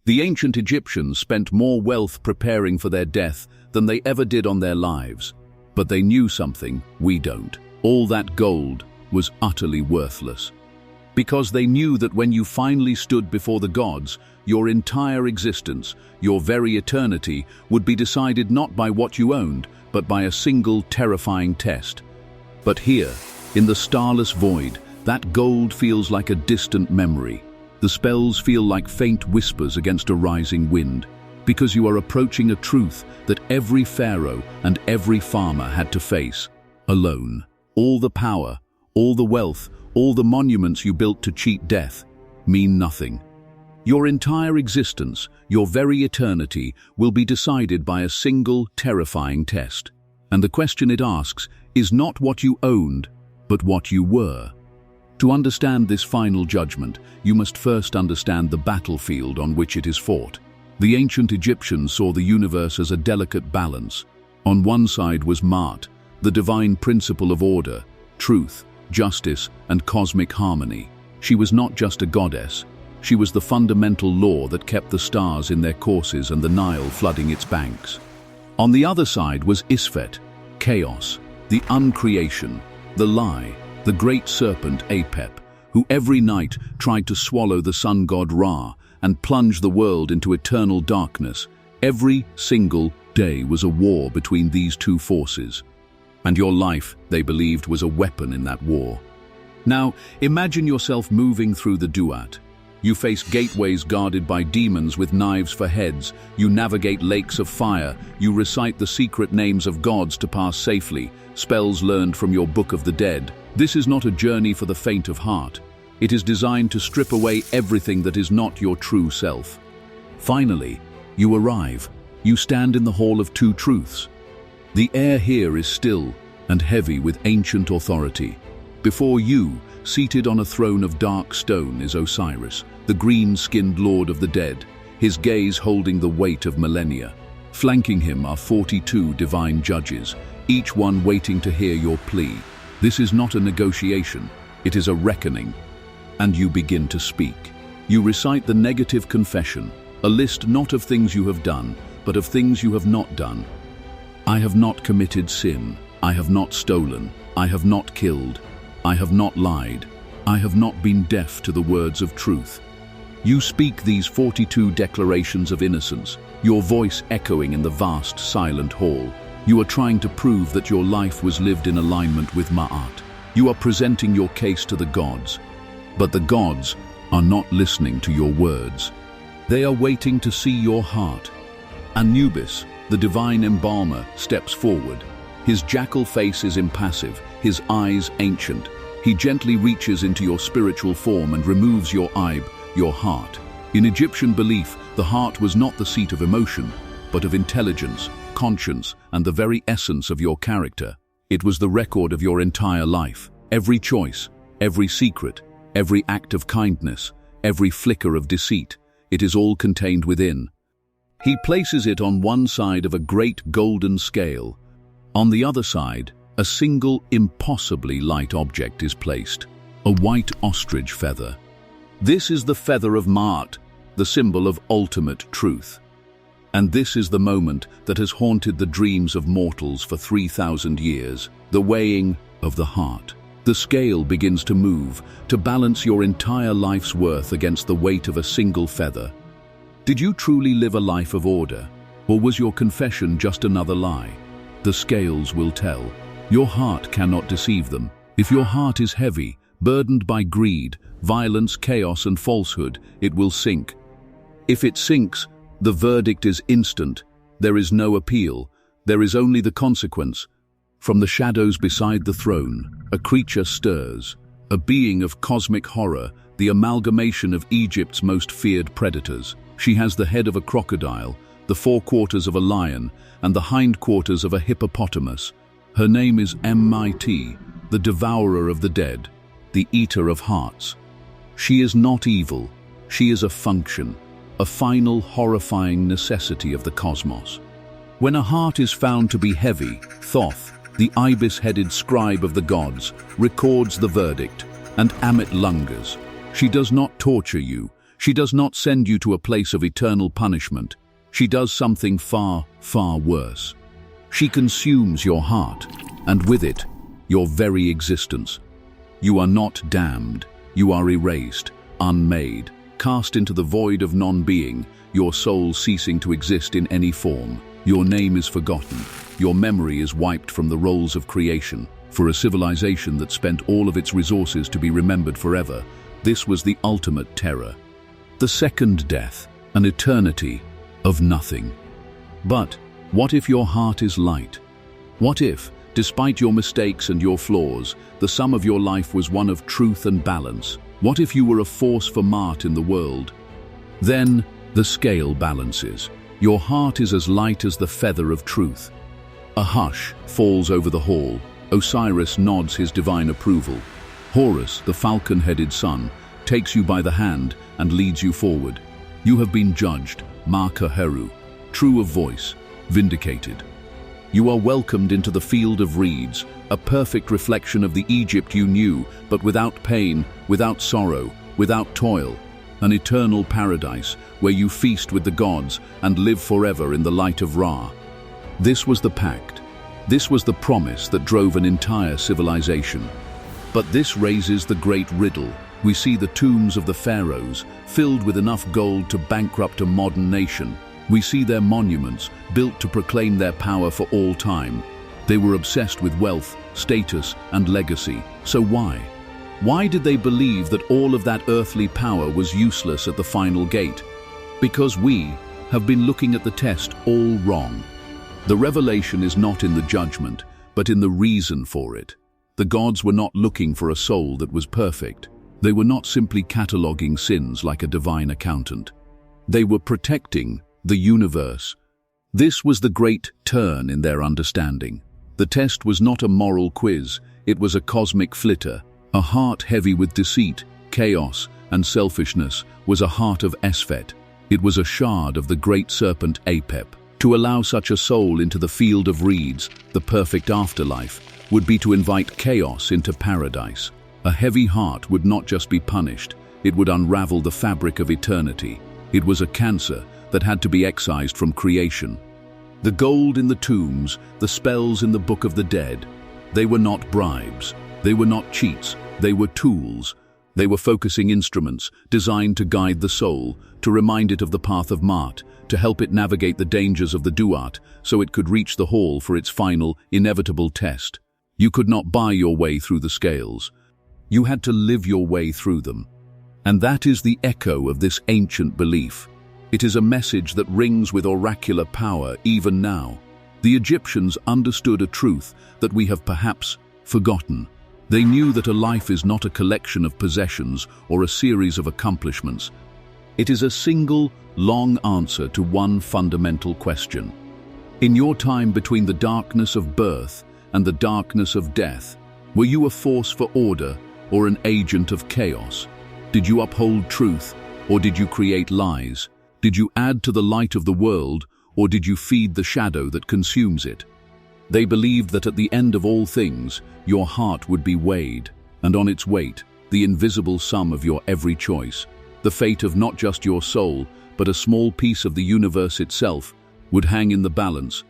The ancient Egyptians spent more wealth preparing for their death than they ever did on their lives. But they knew something we don't. All that gold was utterly worthless. Because they knew that when you finally stood before the gods, your entire existence, your very eternity, would be decided not by what you owned, but by a single terrifying test. But here, in the starless void, that gold feels like a distant memory. The spells feel like faint whispers against a rising wind, because you are approaching a truth that every pharaoh and every farmer had to face, alone. All the power, all the wealth, all the monuments you built to cheat death mean nothing. Your entire existence, your very eternity, will be decided by a single terrifying test. And the question it asks is not what you owned, but what you were. To understand this final judgment, you must first understand the battlefield on which it is fought. The ancient Egyptians saw the universe as a delicate balance. On one side was Maat, the divine principle of order, truth, justice, and cosmic harmony. She was not just a goddess. She was the fundamental law that kept the stars in their courses and the Nile flooding its banks. On the other side was Isfet, chaos, the uncreation, the lie, the great serpent Apep, who every night tried to swallow the sun god Ra and plunge the world into eternal darkness. Every single day was a war between these two forces. And your life, they believed, was a weapon in that war. Now, imagine yourself moving through the Duat. You face gateways guarded by demons with knives for heads. You navigate lakes of fire. You recite the secret names of gods to pass safely, spells learned from your Book of the Dead. This is not a journey for the faint of heart. It is designed to strip away everything that is not your true self. Finally, you arrive. You stand in the Hall of Two Truths. The air here is still and heavy with ancient authority. Before you, seated on a throne of dark stone, is Osiris, the green-skinned lord of the dead, his gaze holding the weight of millennia. Flanking him are 42 divine judges, each one waiting to hear your plea. This is not a negotiation, it is a reckoning. And you begin to speak. You recite the negative confession, a list not of things you have done, but of things you have not done. I have not committed sin. I have not stolen. I have not killed. I have not lied. I have not been deaf to the words of truth. You speak these 42 declarations of innocence, your voice echoing in the vast, silent hall. You are trying to prove that your life was lived in alignment with Ma'at. You are presenting your case to the gods. But the gods are not listening to your words. They are waiting to see your heart. Anubis, the divine embalmer, steps forward. His jackal face is impassive, his eyes ancient. He gently reaches into your spiritual form and removes your aib, your heart. In Egyptian belief, the heart was not the seat of emotion, but of intelligence, conscience, and the very essence of your character. It was the record of your entire life. Every choice, every secret, every act of kindness, every flicker of deceit, it is all contained within. He places it on one side of a great golden scale. On the other side, a single impossibly light object is placed, a white ostrich feather. This is the feather of Maat, the symbol of ultimate truth. And this is the moment that has haunted the dreams of mortals for 3,000 years, the weighing of the heart. The scale begins to move, to balance your entire life's worth against the weight of a single feather. Did you truly live a life of order, or was your confession just another lie? The scales will tell. Your heart cannot deceive them. If your heart is heavy, burdened by greed, violence, chaos, and falsehood, it will sink. If it sinks, the verdict is instant. There is no appeal. There is only the consequence. From the shadows beside the throne, a creature stirs, a being of cosmic horror, the amalgamation of Egypt's most feared predators. She has the head of a crocodile, the forequarters of a lion, and the hindquarters of a hippopotamus. Her name is MIT, the devourer of the dead, the eater of hearts. She is not evil. She is a function, a final horrifying necessity of the cosmos. When a heart is found to be heavy, Thoth, the ibis-headed scribe of the gods, records the verdict, and Amit lungers. She does not torture you. She does not send you to a place of eternal punishment. She does something far, far worse. She consumes your heart, and with it, your very existence. You are not damned. You are erased, unmade, cast into the void of non-being, your soul ceasing to exist in any form. Your name is forgotten. Your memory is wiped from the rolls of creation. For a civilization that spent all of its resources to be remembered forever, this was the ultimate terror. The second death, an eternity of nothing. But what if your heart is light? What if, despite your mistakes and your flaws, the sum of your life was one of truth and balance? What if you were a force for Mart in the world? Then the scale balances. Your heart is as light as the feather of truth. A hush falls over the hall. Osiris nods his divine approval. Horus, the falcon-headed sun, takes you by the hand and leads you forward. You have been judged, Marka Heru, true of voice, vindicated. You are welcomed into the field of reeds, a perfect reflection of the Egypt you knew, but without pain, without sorrow, without toil. An eternal paradise where you feast with the gods and live forever in the light of Ra. This was the pact. This was the promise that drove an entire civilization. But this raises the great riddle. We see the tombs of the pharaohs, filled with enough gold to bankrupt a modern nation. We see their monuments, built to proclaim their power for all time. They were obsessed with wealth, status, and legacy. So why? Why did they believe that all of that earthly power was useless at the final gate? Because we have been looking at the test all wrong. The revelation is not in the judgment, but in the reason for it. The gods were not looking for a soul that was perfect. They were not simply cataloging sins like a divine accountant. They were protecting the universe. This was the great turn in their understanding. The test was not a moral quiz, it was a cosmic flitter. A heart heavy with deceit, chaos, and selfishness was a heart of Esfet. It was a shard of the great serpent Apep. To allow such a soul into the field of reeds, the perfect afterlife, would be to invite chaos into paradise. A heavy heart would not just be punished, it would unravel the fabric of eternity. It was a cancer that had to be excised from creation. The gold in the tombs, the spells in the Book of the Dead, they were not bribes, they were not cheats, they were tools. They were focusing instruments designed to guide the soul, to remind it of the path of Mart, to help it navigate the dangers of the Duat so it could reach the hall for its final, inevitable test. You could not buy your way through the scales. You had to live your way through them. And that is the echo of this ancient belief. It is a message that rings with oracular power even now. The Egyptians understood a truth that we have perhaps forgotten. They knew that a life is not a collection of possessions or a series of accomplishments. It is a single, long answer to one fundamental question. In your time between the darkness of birth and the darkness of death, were you a force for order or an agent of chaos? Did you uphold truth or did you create lies? Did you add to the light of the world or did you feed the shadow that consumes it? They believed that at the end of all things, your heart would be weighed, and on its weight, the invisible sum of your every choice, the fate of not just your soul, but a small piece of the universe itself, would hang in the balance,